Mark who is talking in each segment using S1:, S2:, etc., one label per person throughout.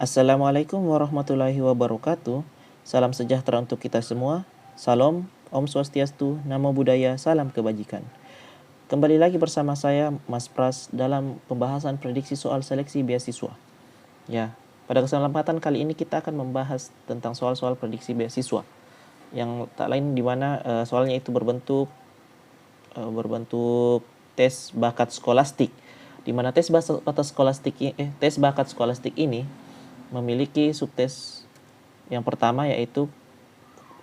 S1: Assalamualaikum warahmatullahi wabarakatuh. Salam sejahtera untuk kita semua. Salam, Om Swastiastu, Namo Buddhaya, salam kebajikan. Kembali lagi bersama saya, Mas Pras, dalam pembahasan prediksi soal seleksi beasiswa. Ya, pada kesempatan kali ini kita akan membahas tentang soal-soal prediksi beasiswa yang tak lain di mana soalnya itu berbentuk tes bakat skolastik, di mana tes bakat skolastik ini memiliki subtes yang pertama, yaitu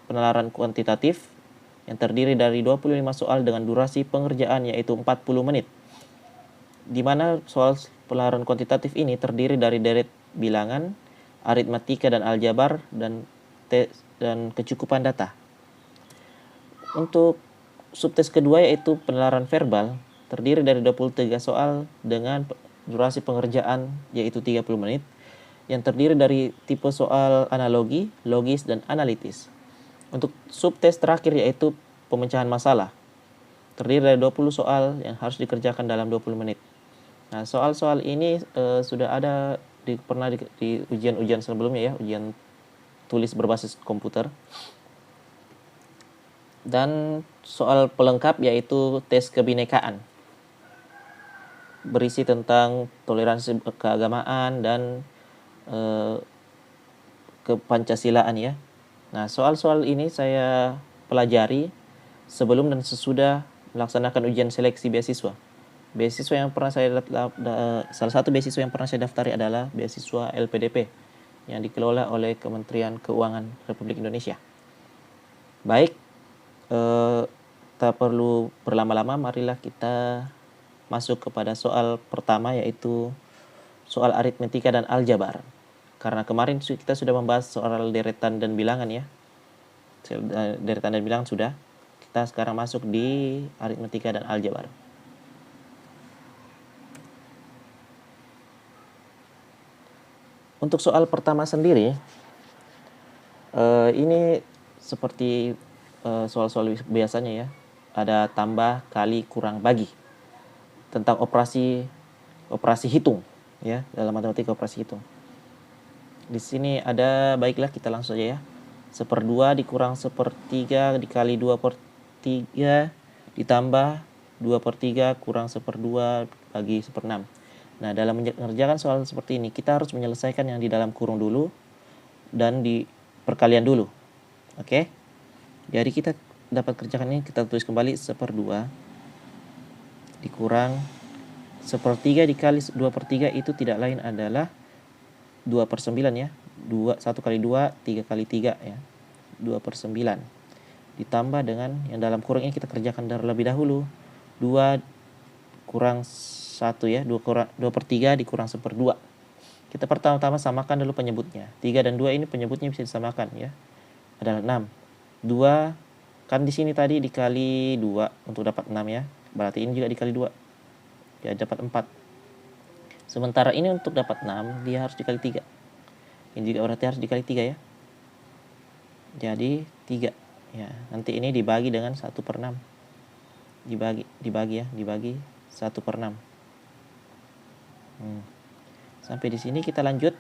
S1: penalaran kuantitatif yang terdiri dari 25 soal dengan durasi pengerjaan yaitu 40 menit. Di mana soal penalaran kuantitatif ini terdiri dari deret bilangan, aritmatika dan aljabar, dan kecukupan data. Untuk subtes kedua yaitu penalaran verbal terdiri dari 23 soal dengan durasi pengerjaan yaitu 30 menit yang terdiri dari tipe soal analogi, logis, dan analitis. Untuk subtes terakhir yaitu pemecahan masalah terdiri dari 20 soal yang harus dikerjakan dalam 20 menit. Nah, soal-soal ini sudah ada pernah di ujian-ujian sebelumnya ya, ujian tulis berbasis komputer. Dan soal pelengkap yaitu tes kebinekaan, berisi tentang toleransi keagamaan dan kepancasilaan ya. Nah, soal-soal ini saya pelajari sebelum dan sesudah melaksanakan ujian seleksi beasiswa. Beasiswa yang pernah saya salah satu beasiswa yang pernah saya daftari adalah beasiswa LPDP yang dikelola oleh Kementerian Keuangan Republik Indonesia. Baik, tak perlu berlama-lama, marilah kita masuk kepada soal pertama, yaitu soal aritmetika dan aljabar. Karena kemarin kita sudah membahas soal deretan dan bilangan ya. Deretan dan bilangan sudah. Kita sekarang masuk di aritmetika dan aljabar. Untuk soal pertama sendiri, ini seperti soal-soal biasanya ya. Ada tambah, kali, kurang, bagi. Tentang operasi hitung ya, dalam matematika operasi hitung. Di sini ada, baiklah kita langsung aja ya. 1/2 dikurang 1/3 dikali 2/3 ditambah 2/3 kurang 1/2 bagi 1/6. Nah, dalam mengerjakan soal seperti ini kita harus menyelesaikan yang di dalam kurung dulu dan di perkalian dulu. Oke? Jadi kita dapat kerjakan ini, kita tulis kembali 1/2 dikurang 1/3 dikali 2/3 itu tidak lain adalah 2/9 ya. 1 kali 2, 3 kali 3 ya. 2/9. Ditambah dengan yang dalam kurung ini kita kerjakan terlebih dahulu. 2 kurang 1 ya. 2/3 dikurang 1/2. Kita pertama-tama samakan dulu penyebutnya. 3 dan 2 ini penyebutnya bisa disamakan ya. Adalah 6. 2 kan di sini tadi dikali 2 untuk dapat 6 ya. Berarti ini juga dikali 2. Ya, dapat 4. Sementara ini untuk dapat 6 dia harus dikali 3. Ini juga berarti harus dikali 3 ya. Jadi 3 ya. Nanti ini dibagi dengan 1/6. Dibagi 1/6. Sampai di sini kita lanjut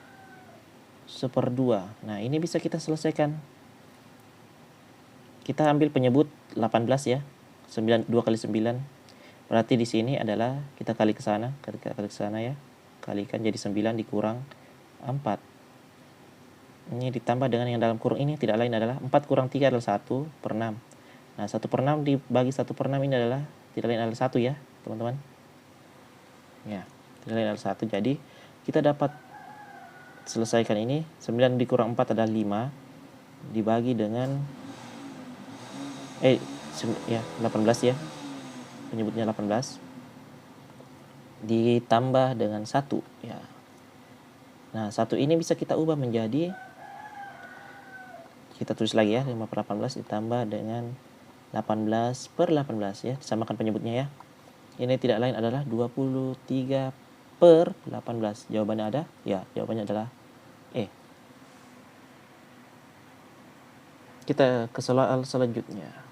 S1: 1/2. Nah, ini bisa kita selesaikan. Kita ambil penyebut 18 ya. 2 kali 9. Berarti di sini adalah kita kali ke sana ya. Kalikan jadi 9 dikurang 4. Ini ditambah dengan yang dalam kurung ini tidak lain adalah 4 kurang 3 adalah 1/6. Nah, 1/6 dibagi 1/6 ini adalah tidak lain adalah 1 ya, teman-teman. Ya, tidak lain adalah 1. Jadi, kita dapat selesaikan ini. 9 dikurang 4 adalah 5. Dibagi dengan 18 ya. Penyebutnya 18. Ditambah dengan 1 ya. Nah, 1 ini bisa kita ubah menjadi, kita tulis lagi ya, 5/18 ditambah dengan 18/18 ya. Disamakan penyebutnya ya. Ini tidak lain adalah 23/18. Jawabannya ada? Ya, jawabannya adalah E. Kita ke soal selanjutnya.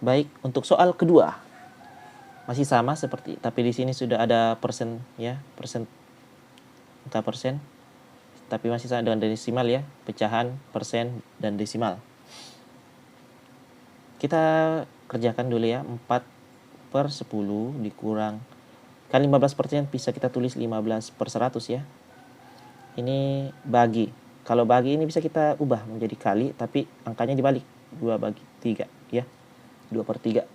S1: Baik, untuk soal kedua. masih sama seperti, tapi di sini sudah ada persen ya, angka persen, tapi masih sama dengan desimal ya, pecahan, persen, dan desimal. Kita kerjakan dulu ya, 4/10 dikurang, kan 15% bisa kita tulis 15/100 ya. Ini bagi, kalau bagi ini bisa kita ubah menjadi kali, tapi angkanya dibalik, 2/3 ya, 2/3.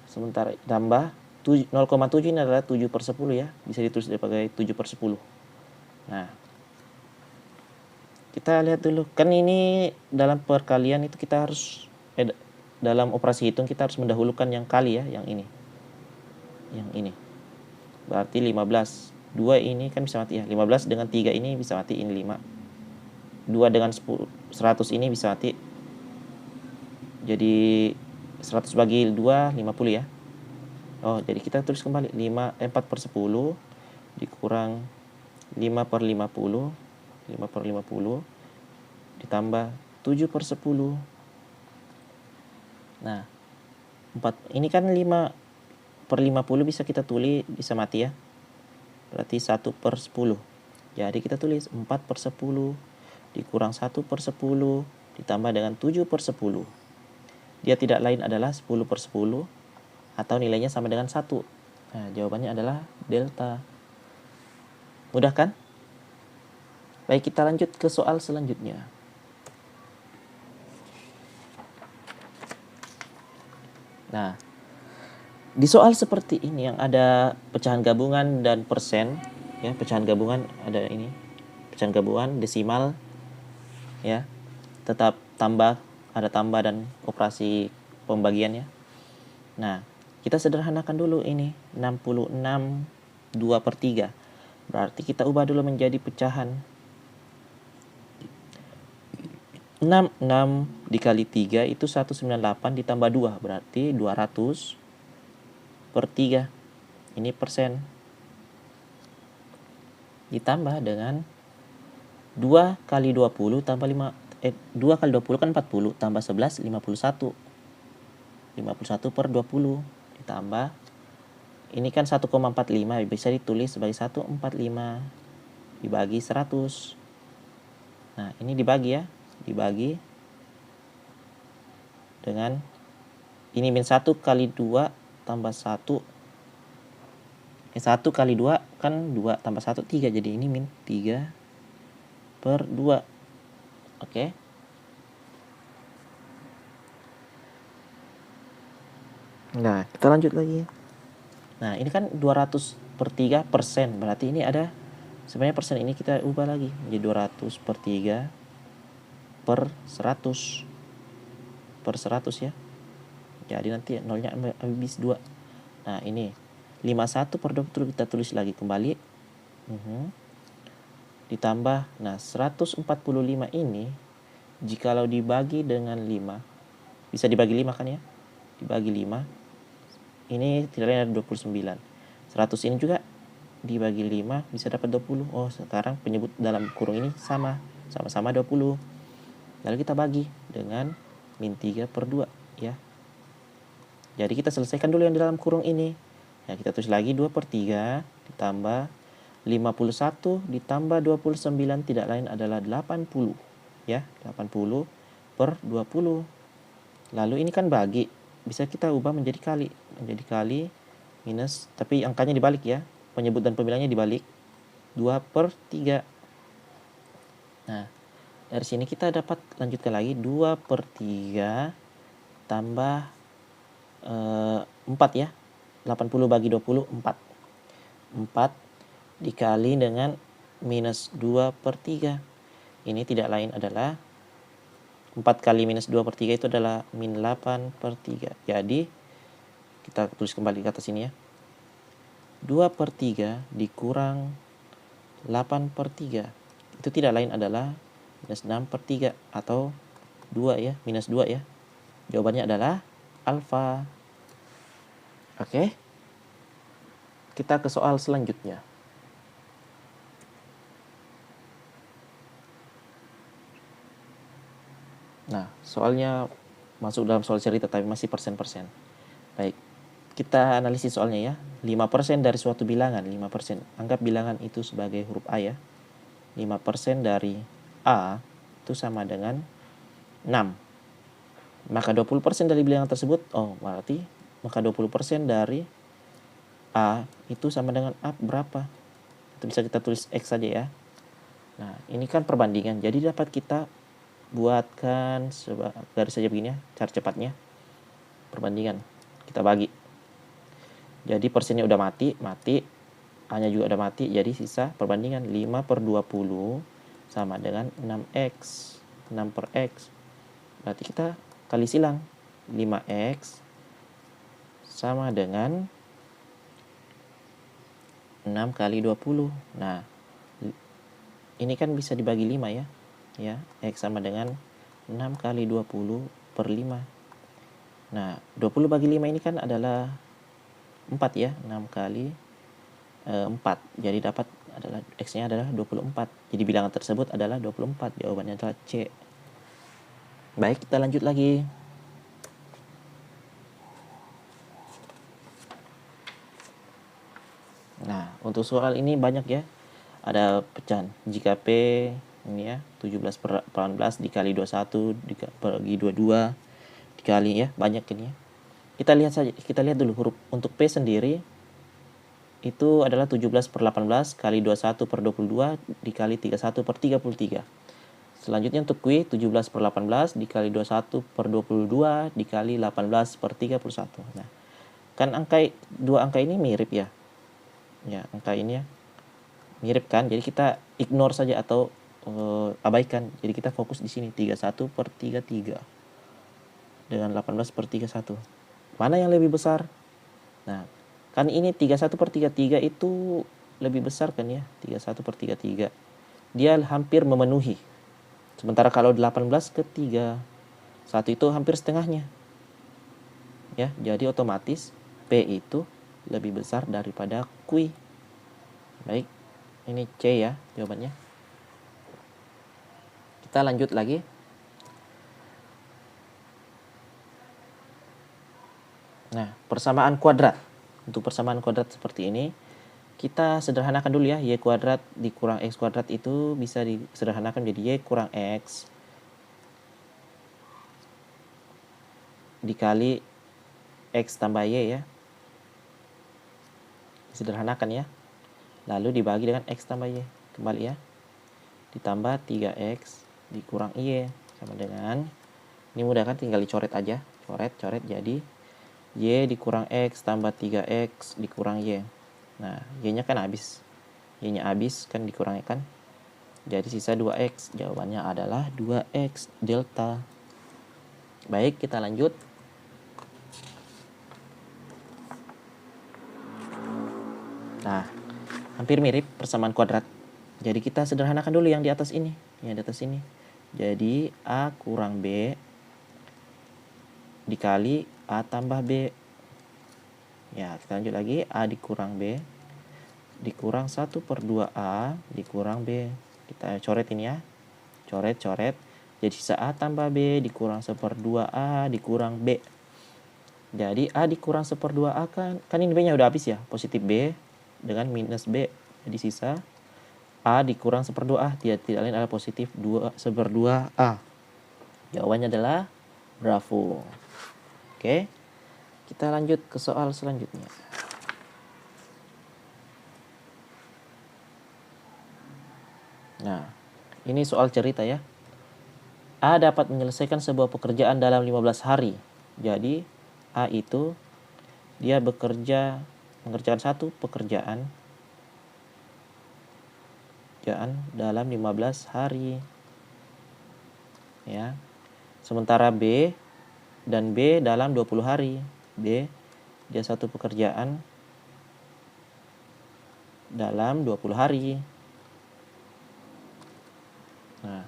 S1: Sementara tambah 0,7 ini adalah 7/10 ya, bisa ditulis sebagai 7/10. Nah, kita lihat dulu, kan ini dalam perkalian itu kita harus dalam operasi hitung kita harus mendahulukan yang kali ya, yang ini. Berarti 15. 2 ini kan bisa mati ya. 15 dengan 3 ini bisa mati, ini 5. 2 dengan 100 ini bisa mati. Jadi 100 bagi 2, 50 ya. Oh, jadi kita tulis kembali 4/10 dikurang 5/50, 5/50 ditambah 7/10. Nah, ini kan 5/50 bisa kita tulis, bisa mati ya. Berarti 1/10. Jadi kita tulis 4/10 dikurang 1/10 ditambah dengan 7/10. Dia tidak lain adalah 10/10 atau nilainya sama dengan 1. Nah, jawabannya adalah delta. Mudah kan? Baik, kita lanjut ke soal selanjutnya. Nah, di soal seperti ini yang ada pecahan gabungan dan persen, ya, pecahan gabungan ada ini, pecahan gabungan, desimal, ya, tetap tambah, ada tambah dan operasi pembagiannya. Nah, kita sederhanakan dulu ini, 66 2/3. Berarti kita ubah dulu menjadi pecahan. 66 dikali 3 itu 198 ditambah 2, berarti 200/3. Ini persen. Ditambah dengan 2 kali 20 tambah 2 kali 20 kan 40, tambah 11, 51. 51/20 ditambah, ini kan 1,45, bisa ditulis sebagai 145 dibagi 100. Nah, ini dibagi ya, dibagi dengan ini min 1 kali 2 tambah 1. 1 kali 2 kan 2 tambah 1 3, jadi ini min 3/2. Oke. Nah, kita lanjut lagi. Nah, ini kan 200/3 persen, berarti ini ada, sebenarnya persen ini kita ubah lagi menjadi 200/3 per 100 ya. Jadi nanti nolnya habis 2. Nah, ini 51/20 kita tulis lagi kembali. Ditambah, nah 145 ini jikalau dibagi dengan 5, bisa dibagi 5 kan ya? Dibagi 5. Ini tidak lain ada 29. 100 ini juga dibagi 5 bisa dapat 20. Oh, sekarang penyebut dalam kurung ini sama-sama 20. Lalu kita bagi dengan min 3/2 ya. Jadi kita selesaikan dulu yang di dalam kurung ini. Nah, kita tulis lagi 2/3 ditambah 51 ditambah 29 tidak lain adalah 80 ya, 80/20. Lalu ini kan bagi, bisa kita ubah menjadi kali minus, tapi angkanya dibalik ya, penyebut dan pemilangnya dibalik, 2/3. Nah, dari sini kita dapat lanjutkan lagi 2/3 tambah 4 ya, 80 bagi 20 4 dikali dengan minus 2/3. Ini tidak lain adalah 4 kali minus 2/3 itu adalah min 8/3. Jadi kita tulis kembali ke atas sini ya, 2/3 dikurang 8/3 itu tidak lain adalah minus 6/3 atau 2 ya, minus 2 ya. Jawabannya adalah alfa. Oke. Kita ke soal selanjutnya. Nah, soalnya masuk dalam soal cerita tapi masih persen-persen. Baik. kita analisis soalnya ya. 5% dari suatu bilangan, 5%. Anggap bilangan itu sebagai huruf A ya. 5% dari A itu sama dengan 6. Maka 20% dari bilangan tersebut, berarti maka 20% dari A itu sama dengan A berapa? Itu bisa kita tulis X saja ya. Nah, ini kan perbandingan. Jadi dapat kita buatkan garis saja begini ya, cara cepatnya. Perbandingan. Kita bagi. Jadi persennya udah mati. A-nya juga udah mati. Jadi sisa perbandingan 5/20 sama dengan 6X. 6 per X. Berarti kita kali silang. 5X sama dengan 6 kali 20. Nah, ini kan bisa dibagi 5 ya. Ya, X sama dengan 6 kali 20 per 5. Nah, 20 bagi 5 ini kan adalah 4 ya. 6 kali 4. Jadi dapat adalah X-nya adalah 24. Jadi bilangan tersebut adalah 24. Jawabannya adalah C. Baik, kita lanjut lagi. Nah, untuk soal ini banyak ya. Ada pecahan. Jika P ini ya 17/18 dikali 21 dibagi 22 dikali ya, banyak ini ya. Kita lihat dulu huruf untuk P sendiri itu adalah 17/18 kali 21/22 dikali 31/33. Selanjutnya untuk Q 17/18 dikali 21/22 dikali 18/31. Nah, kan dua angka ini mirip ya. Ya, angka ini ya mirip kan. Jadi kita ignore saja atau abaikan. Jadi kita fokus di sini 31/33 dengan 18/31. Mana yang lebih besar? Nah, kan ini 31/33 itu lebih besar kan ya. 31/33. Dia hampir memenuhi. Sementara kalau 18/31 itu hampir setengahnya. Ya, jadi otomatis P itu lebih besar daripada Q. Baik, ini C ya jawabannya. Kita lanjut lagi. Nah, persamaan kuadrat. Untuk persamaan kuadrat seperti ini, kita sederhanakan dulu ya. Y kuadrat dikurang X kuadrat itu bisa disederhanakan menjadi Y kurang X dikali X tambah Y ya. Disederhanakan ya. Lalu dibagi dengan X tambah Y. Kembali ya. Ditambah 3X dikurang Y sama dengan, ini mudah kan, tinggal dicoret aja. Coret jadi Y dikurang X tambah 3X dikurang Y. Nah, Y-nya kan habis. Y-nya habis kan dikurangi kan. Jadi sisa 2X. Jawabannya adalah 2X delta. Baik, kita lanjut. Nah, hampir mirip persamaan kuadrat. Jadi kita sederhanakan dulu yang di atas ini. Yang di atas ini. Jadi A kurang B dikali A tambah B. Ya, kita lanjut lagi. A dikurang B dikurang 1/2A dikurang B. Kita coret ini ya. Coret. Jadi sisa A tambah B dikurang 1/2A dikurang B. Jadi A dikurang 1/2A kan ini B-nya udah habis ya. Positif B dengan minus B. Jadi sisa A dikurang 1/2A. Tidak lain adalah positif 1/2A. Jawabannya adalah bravo. Oke. Kita lanjut ke soal selanjutnya. Nah, ini soal cerita ya. A dapat menyelesaikan sebuah pekerjaan dalam 15 hari. Jadi, A itu dia mengerjakan satu pekerjaan dalam 15 hari. Ya. Sementara B dan B dalam 20 hari. B dia satu pekerjaan dalam 20 hari. Nah,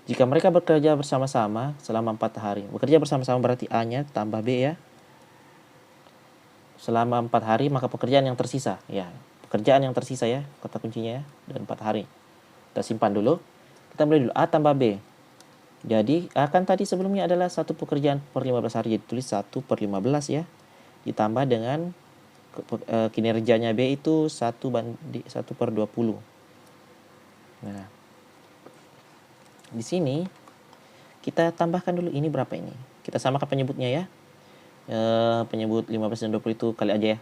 S1: jika mereka bekerja bersama-sama selama 4 hari. Bekerja bersama-sama berarti A-nya tambah B ya. Selama 4 hari maka pekerjaan yang tersisa. Ya, pekerjaan yang tersisa ya, kata kuncinya ya, dan 4 hari. Kita simpan dulu. Kita mulai dulu. A tambah B. Jadi, A kan tadi sebelumnya adalah satu pekerjaan per 15 hari. Jadi tulis 1/15 ya. ditambah dengan kinerjanya B itu 1/20. Nah, di sini kita tambahkan dulu ini berapa ini. Kita samakan penyebutnya ya. Penyebut 15 dan 20 itu kali aja ya.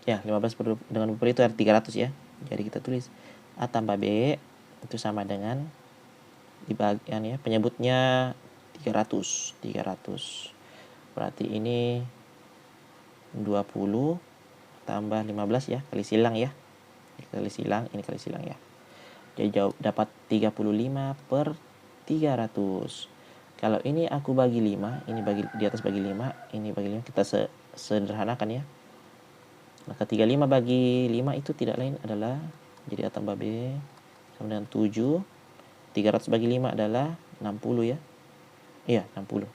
S1: 15 dengan 20 itu ada 300 ya. Jadi kita tulis A tambah B itu sama dengan di bagian ya, penyebutnya 300. Berarti ini 20 tambah 15 ya, kali silang ya. Ini kali silang ya. Jadi dapat 35/300. Kalau ini aku bagi 5, ini bagi di atas bagi 5, ini bagi 5, kita sederhanakan ya. Maka 35 bagi 5 itu tidak lain adalah, jadi A tambah B sama dengan 7. 300 bagi 5 adalah 60 ya. Iya, 60.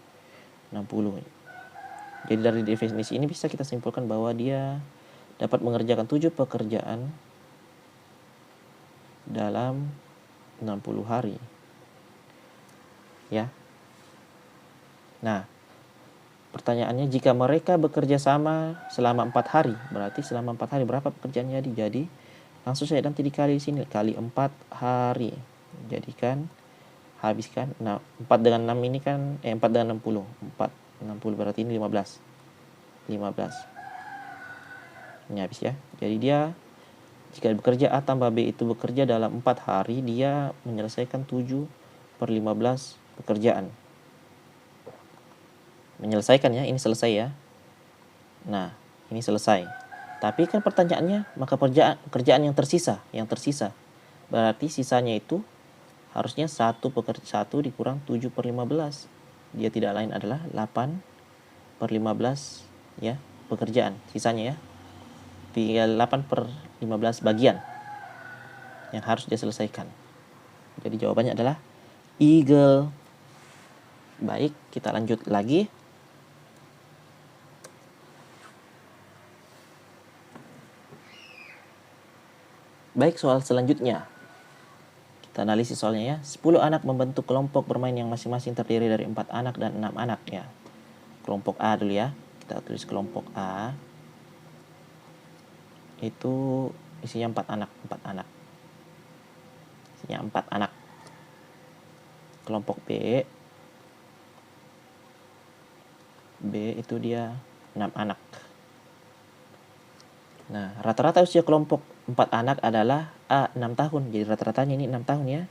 S1: Jadi dari definisi ini bisa kita simpulkan bahwa dia dapat mengerjakan 7 pekerjaan dalam 60 hari. Ya. Nah, pertanyaannya, jika mereka bekerja sama selama 4 hari, berarti selama 4 hari berapa pekerjaannya jadi langsung saya nanti dikali di sini, kali 4 hari. Jadikan habiskan. Nah, 4 dengan 6 ini kan 4 dengan 60. 60 berarti ini 15. Ini habis ya. Jadi dia jika bekerja A tambah B itu bekerja dalam 4 hari, dia menyelesaikan 7/15 pekerjaan. Menyelesaikan ya, ini selesai ya. Nah, ini selesai. Tapi kan pertanyaannya, maka pekerjaan yang tersisa. Berarti sisanya itu harusnya 1 dikurang 7/15. Dia tidak lain adalah 8/15 ya, pekerjaan. Sisanya ya. Tinggal 8/15 bagian yang harus dia selesaikan. Jadi jawabannya adalah eagle. Baik, kita lanjut lagi. Baik, soal selanjutnya. Kita analisis soalnya ya. 10 anak membentuk kelompok bermain yang masing-masing terdiri dari 4 anak dan 6 anak ya. Kelompok A dulu ya. Kita tulis kelompok A. Itu isinya 4 anak. Isinya 4 anak. Kelompok B itu dia 6 anak. Nah, rata-rata usia kelompok 4 anak adalah A 6 tahun. Jadi rata-ratanya ini 6 tahun ya.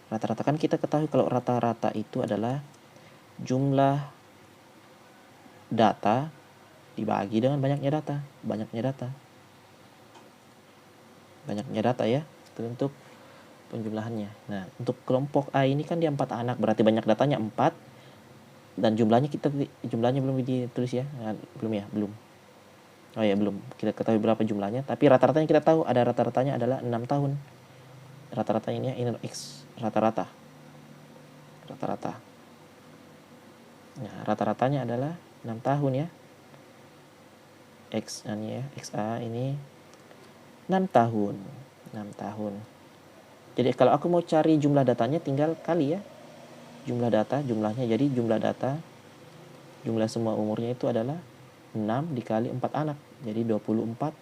S1: Rata-rata kan kita ketahui kalau rata-rata itu adalah jumlah data dibagi dengan banyaknya data. Banyaknya data ya. Itu untuk penjumlahannya. Nah, untuk kelompok A ini kan dia 4 anak, berarti banyak datanya 4. Dan jumlahnya belum ditulis ya. Nah, belum. Oh ya, belum. Kita ketahui berapa jumlahnya, tapi rata-ratanya kita tahu ada rata-ratanya adalah 6 tahun. Rata-rata ini ya, ini X rata-rata. Nah, rata-ratanya adalah 6 tahun ya. X ini ya, XA ini 6 tahun. Jadi kalau aku mau cari jumlah datanya tinggal kali ya. Jumlahnya. Jadi jumlah semua umurnya itu adalah 6 dikali 4 anak. Jadi 24.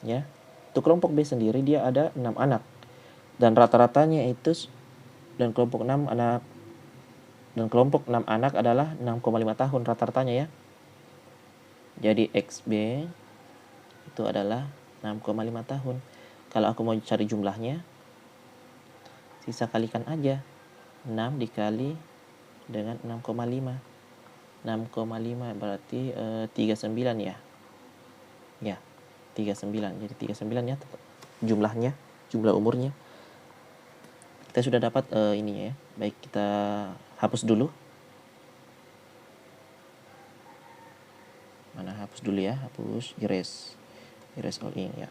S1: Ya. Untuk kelompok B sendiri dia ada 6 anak. Dan rata-ratanya itu dan kelompok 6 anak adalah 6,5 tahun rata-ratanya ya. Jadi XB itu adalah 6,5 tahun. Kalau aku mau cari jumlahnya, sisa kalikan aja. 6 dikali dengan 6,5. 6,5 berarti 39 ya. Ya, 39. Jadi 39 ya jumlahnya, jumlah umurnya. Kita sudah dapat ininya ya. Baik, kita hapus dulu. Mana hapus dulu ya, erase all in ya.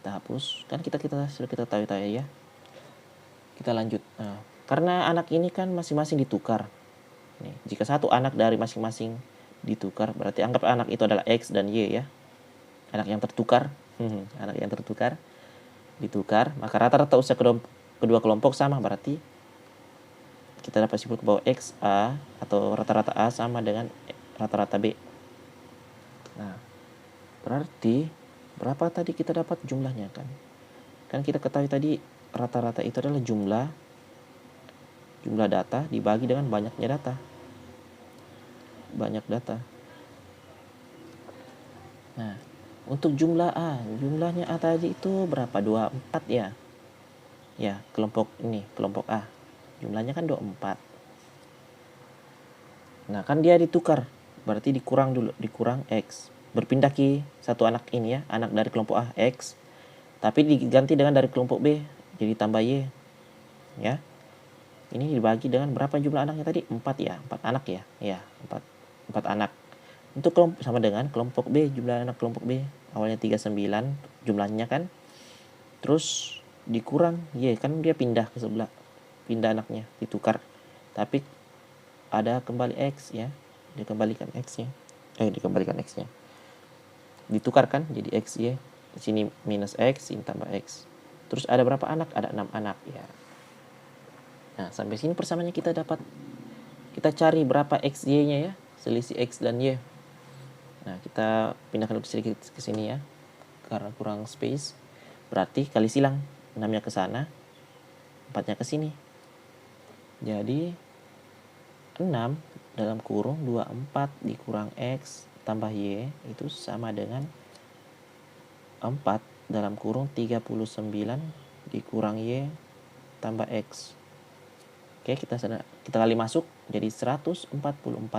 S1: Kita hapus. Kan kita sudah tahu ya. Kita lanjut. Nah, karena anak ini kan masing-masing ditukar. Nih, jika satu anak dari masing-masing ditukar, berarti anggap anak itu adalah X dan Y ya. Anak yang tertukar. Ditukar, maka rata-rata usia kedua kelompok sama, berarti kita dapat simpulkan bahwa XA atau rata-rata A sama dengan rata-rata B. Nah, berarti berapa tadi kita dapat jumlahnya kan? Kan kita ketahui tadi rata-rata itu adalah jumlah data dibagi dengan banyaknya data. Banyak data. Nah, untuk jumlah A, jumlahnya A tadi itu berapa? 24 ya. Ya, kelompok ini, kelompok A. Jumlahnya kan 24. Nah, kan dia ditukar. Berarti dikurang dulu, dikurang X. Berpindah ke satu anak ini ya, anak dari kelompok A, X. Tapi diganti dengan dari kelompok B, jadi tambah Y. Ya. Ini dibagi dengan berapa jumlah anaknya tadi? 4 ya, 4 anak ya. Ya, 4 anak. Untuk kelompok sama dengan kelompok B, jumlah anak kelompok B. Awalnya 39 jumlahnya kan. Terus dikurang Y, kan dia pindah ke sebelah. Pindah anaknya, ditukar. Tapi ada kembali X ya. Dikembalikan X-nya. Dikembalikan X-nya. Ditukar kan jadi XY. Di sini minus X, ini tambah X. Terus ada berapa anak? Ada 6 anak ya. Nah, sampai sini persamaannya kita dapat. Kita cari berapa XY-nya ya, selisih X dan Y. Nah, kita pindahkan sedikit ke sini ya, karena kurang space. Berarti kali silang, 6-nya ke sana, 4-nya ke sini. Jadi 6 dalam kurung 24 dikurang X tambah Y itu sama dengan 4 dalam kurung 39 dikurang Y tambah X. Oke, kita kali masuk jadi 144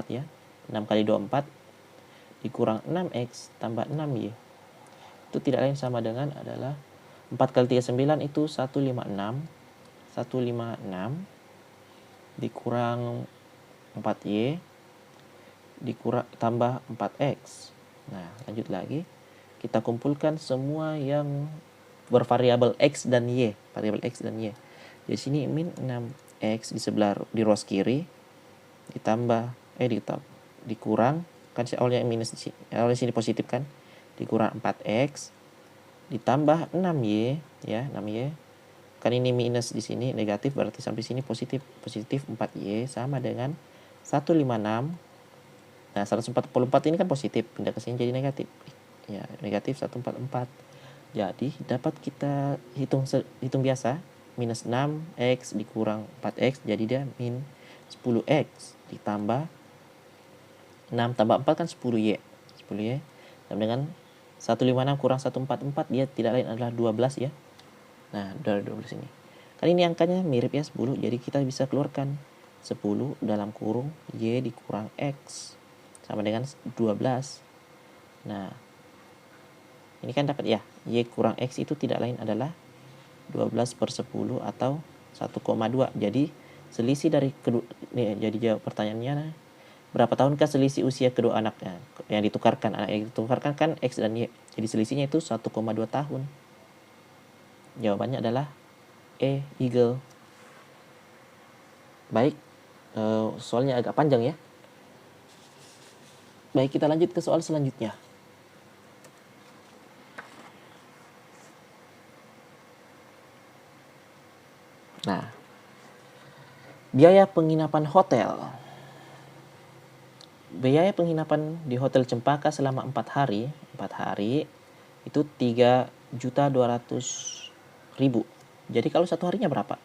S1: ya. 6 kali 24 dikurang 6X tambah 6Y. Itu tidak lain sama dengan adalah 4 kali 39 itu 156. 156 dikurang 4Y dikurang tambah 4X. Nah, lanjut lagi. Kita kumpulkan semua yang bervariabel X dan Y. Variabel X dan Y. Di sini min 6X di sebelah di ruas kiri ditambah dikurang kan awalnya minus di sini, awalnya sini positif kan, dikurang 4X ditambah 6Y ya, 6Y kan ini minus di sini negatif, berarti sampai sini positif 4Y sama dengan 156. Nah, 144 ini kan positif, pindah ke sini jadi negatif ya, negatif 144. Jadi dapat kita hitung biasa, minus 6X dikurang 4X, jadi dia min 10X ditambah 6 tambah 4 kan 10Y. 10Y sama dengan 156 kurang 144, dia tidak lain adalah 12 ya. Nah, dari 12 ini. Kan ini angkanya mirip ya, 10. Jadi kita bisa keluarkan 10 dalam kurung Y dikurang X sama dengan 12. Nah, ini kan dapat ya, Y kurang X itu tidak lain adalah 12/10 atau 1,2. Jadi selisih dari kedua, jadi jawab pertanyaannya, berapa tahunkah selisih usia kedua anaknya yang ditukarkan? Anak yang ditukarkan kan X dan Y. Jadi selisihnya itu 1,2 tahun. Jawabannya adalah Eagle. Baik, soalnya agak panjang ya. Baik, kita lanjut ke soal selanjutnya. Nah, biaya penginapan hotel. Biaya penginapan di Hotel Cempaka selama 4 hari itu 3.200.000. Jadi kalau satu harinya berapa?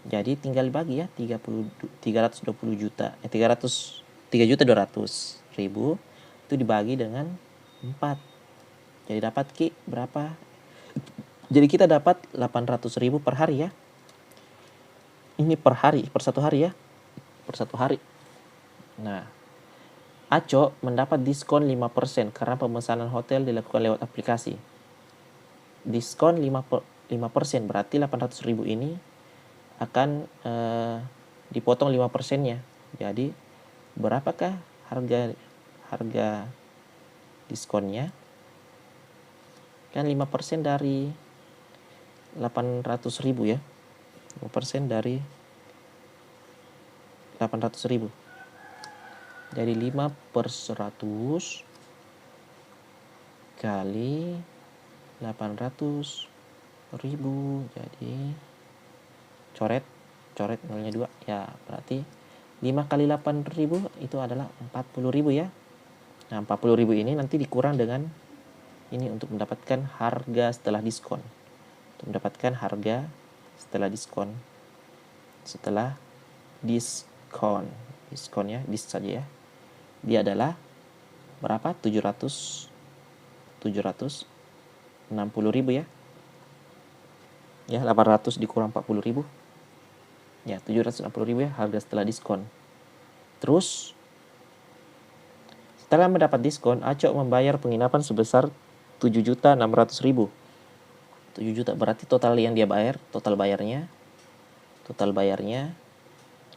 S1: Jadi tinggal dibagi ya, 320 juta, 3.200.000 itu dibagi dengan 4. Jadi dapat berapa? Jadi kita dapat 800.000 per hari ya. Ini per hari, per satu hari ya. Per satu hari. Nah, Aco mendapat diskon 5% karena pemesanan hotel dilakukan lewat aplikasi. Diskon 5% berarti 800.000 ini akan dipotong 5%-nya. Jadi berapakah harga diskonnya? Kan 5% dari 800.000 ya. 5% dari 800.000. Jadi 5/100 kali 800.000. Jadi coret coret nolnya 2 ya, berarti 5 kali 8.000 itu adalah 40.000 ya. Nah 40.000 ini nanti dikurang dengan ini untuk mendapatkan harga setelah diskon. Untuk mendapatkan harga setelah diskon. Setelah diskon ya, dis saja ya, dia adalah berapa? 760.000 ya. Ya, 800 dikurang 40.000 ya, 760.000 ya harga setelah diskon. Terus setelah mendapat diskon, Acok membayar penginapan sebesar 7.600.000. 7 juta berarti total yang dia bayar, total bayarnya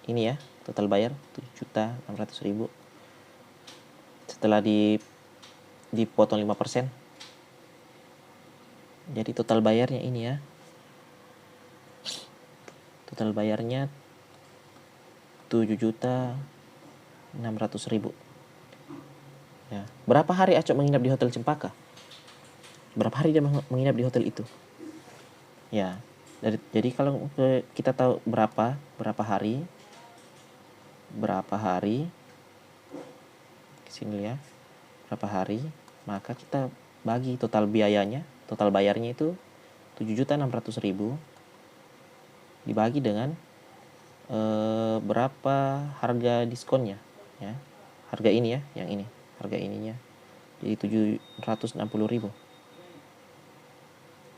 S1: ini ya, total bayar 7.600.000 setelah dipotong 5%. Jadi total bayarnya ini ya, total bayarnya 7.600.000 ya. Berapa hari Acok menginap di Hotel Cempaka? Berapa hari dia menginap di hotel itu? Ya, jadi kalau kita tahu berapa hari kesini ya, berapa hari, maka kita bagi total biayanya, total bayarnya itu 7.600.000 dibagi dengan berapa harga diskonnya ya, harga ini ya, yang ini harga ininya, jadi 760.000.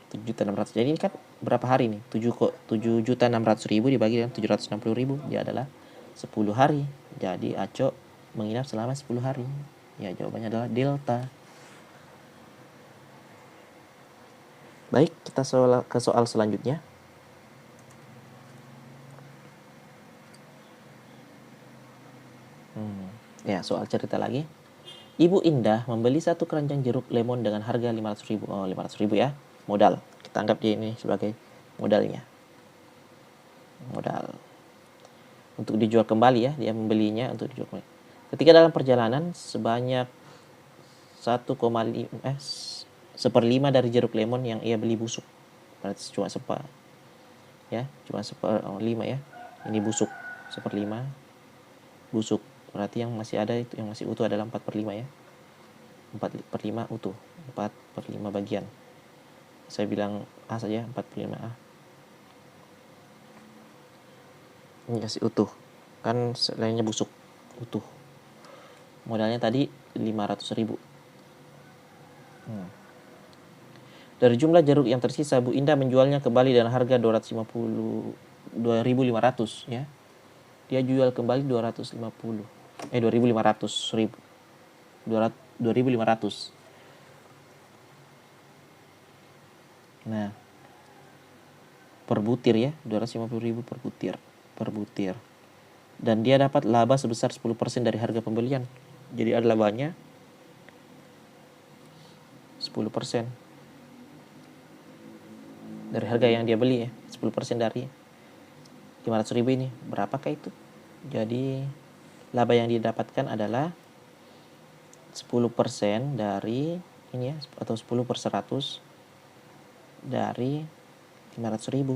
S1: 7.600.000. Jadi ini kan berapa hari nih? 7.600.000 dibagi dengan 760.000, dia adalah 10 hari. Jadi Acok menginap selama 10 hari. Ya, jawabannya adalah delta. Baik, kita ke soal selanjutnya. Ya, soal cerita lagi. Ibu Indah membeli 1 keranjang jeruk lemon dengan harga 500.000. Oh, 500.000 ya. Modal. Kita anggap dia ini sebagai modalnya. Modal. Untuk dijual kembali ya, dia membelinya untuk dijual kembali. Ketika dalam perjalanan sebanyak 1/5 dari jeruk lemon yang ia beli busuk. Berarti cuma ya, cuma 1/5 ya. Ini busuk, 1/5 busuk. Berarti yang masih ada itu, yang masih utuh adalah 4/5 ya. 4/5 utuh, 4/5 bagian. Saya bilang A saja, 4/5 A. Ini masih utuh. Kan lainnya busuk, utuh. Modalnya tadi 500.000. Dari jumlah jeruk yang tersisa, Bu Indah menjualnya kembali dengan harga 2.500 ya. Dia jual kembali 2.500.000. 2.500. Nah, per butir ya, 250.000 per butir. Dan dia dapat laba sebesar 10% dari harga pembelian. Jadi ada labanya 10% dari harga yang dia beli ya, 10% dari 500.000 ini. Berapakah itu? Jadi laba yang didapatkan adalah 10% dari ini ya, atau 10/100 dari 500.000.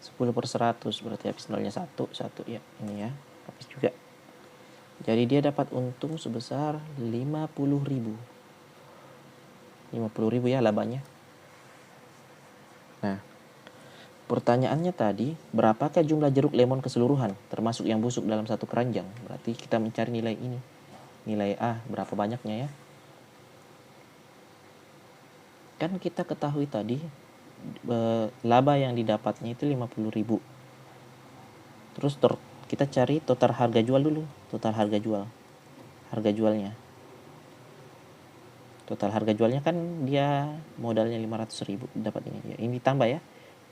S1: 10/100 berarti habis nolnya 1 ya, ini ya, habis juga. Jadi dia dapat untung sebesar 50.000. 50.000 ya labanya. Nah, pertanyaannya tadi, berapakah jumlah jeruk lemon keseluruhan termasuk yang busuk dalam 1 keranjang? Berarti kita mencari nilai ini. Nilai A berapa banyaknya ya? Kan kita ketahui tadi laba yang didapatnya itu 50.000. Terus kita cari total harga jual dulu, total harga jual. Harga jualnya. Total harga jualnya kan dia modalnya 500.000, dapat ini dia. Ini tambah ya.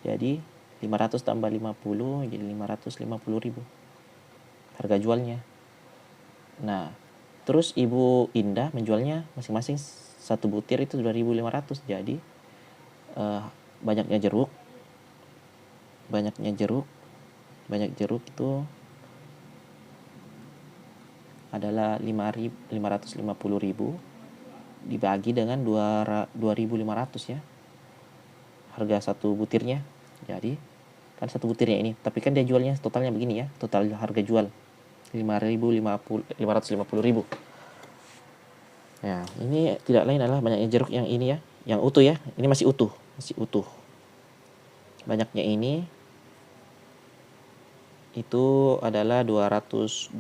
S1: Jadi 500 tambah 50 jadi 550.000 harga jualnya. Nah, terus Ibu Indah menjualnya masing-masing 1 butir itu 2.500. Jadi banyaknya jeruk itu adalah 550.000 dibagi dengan 2.500 ya, harga 1 butirnya. Jadi kan satu butirnya ini, tapi kan dia jualnya totalnya begini ya, total harga jual 550.000. Ya, ini tidak lain adalah banyaknya jeruk yang ini ya, yang utuh ya, ini masih utuh. Banyaknya ini itu adalah 220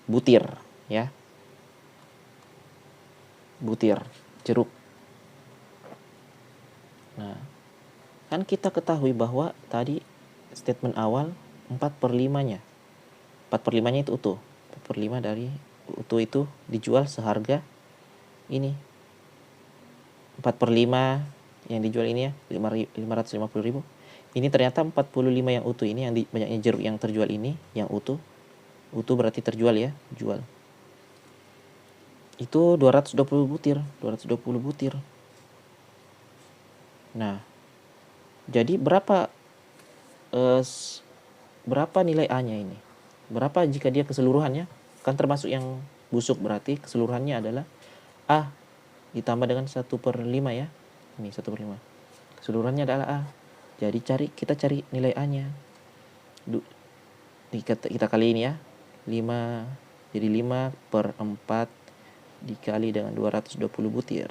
S1: butir ya, butir jeruk. Nah, kan kita ketahui bahwa tadi statement awal 4/5-nya. 4/5-nya itu utuh. 4/5 dari utuh itu dijual seharga ini. 4/5 yang dijual ini ya 550.000. Ini ternyata 45 yang utuh ini, yang banyaknya jeruk yang terjual ini yang utuh. Utuh berarti terjual ya, jual. Itu 220 butir. Nah, jadi berapa nilai A-nya ini? Berapa jika dia keseluruhannya? Kan termasuk yang busuk, berarti keseluruhannya adalah A ditambah dengan 1/5 ya. Ini 1/5. Keseluruhannya adalah A. Jadi kita cari nilai A-nya. Kita kali ini ya. 5, jadi 5/4 dikali dengan 220 butir.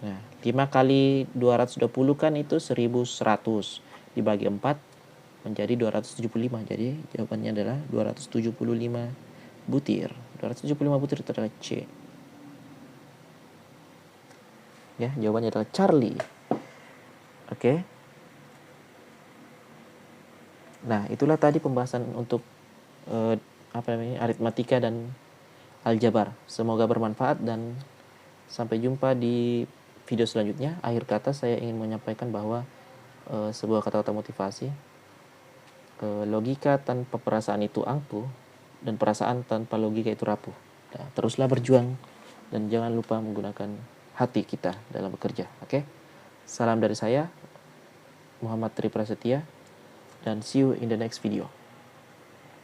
S1: Nah, 5 kali 220 kan itu 1100. Dibagi 4 menjadi 275. Jadi jawabannya adalah 275 butir. 275 butir itu adalah C. Ya, jawabannya adalah Charlie. Oke. Nah, itulah tadi pembahasan untuk aritmatika dan aljabar. Semoga bermanfaat dan sampai jumpa di video selanjutnya. Akhir kata saya ingin menyampaikan bahwa sebuah kata-kata motivasi, logika tanpa perasaan itu angkuh, dan perasaan tanpa logika itu rapuh. Nah, teruslah berjuang dan jangan lupa menggunakan hati kita dalam bekerja. Oke? Salam dari saya, Muhammad Tri Prasetya, dan see you in the next video.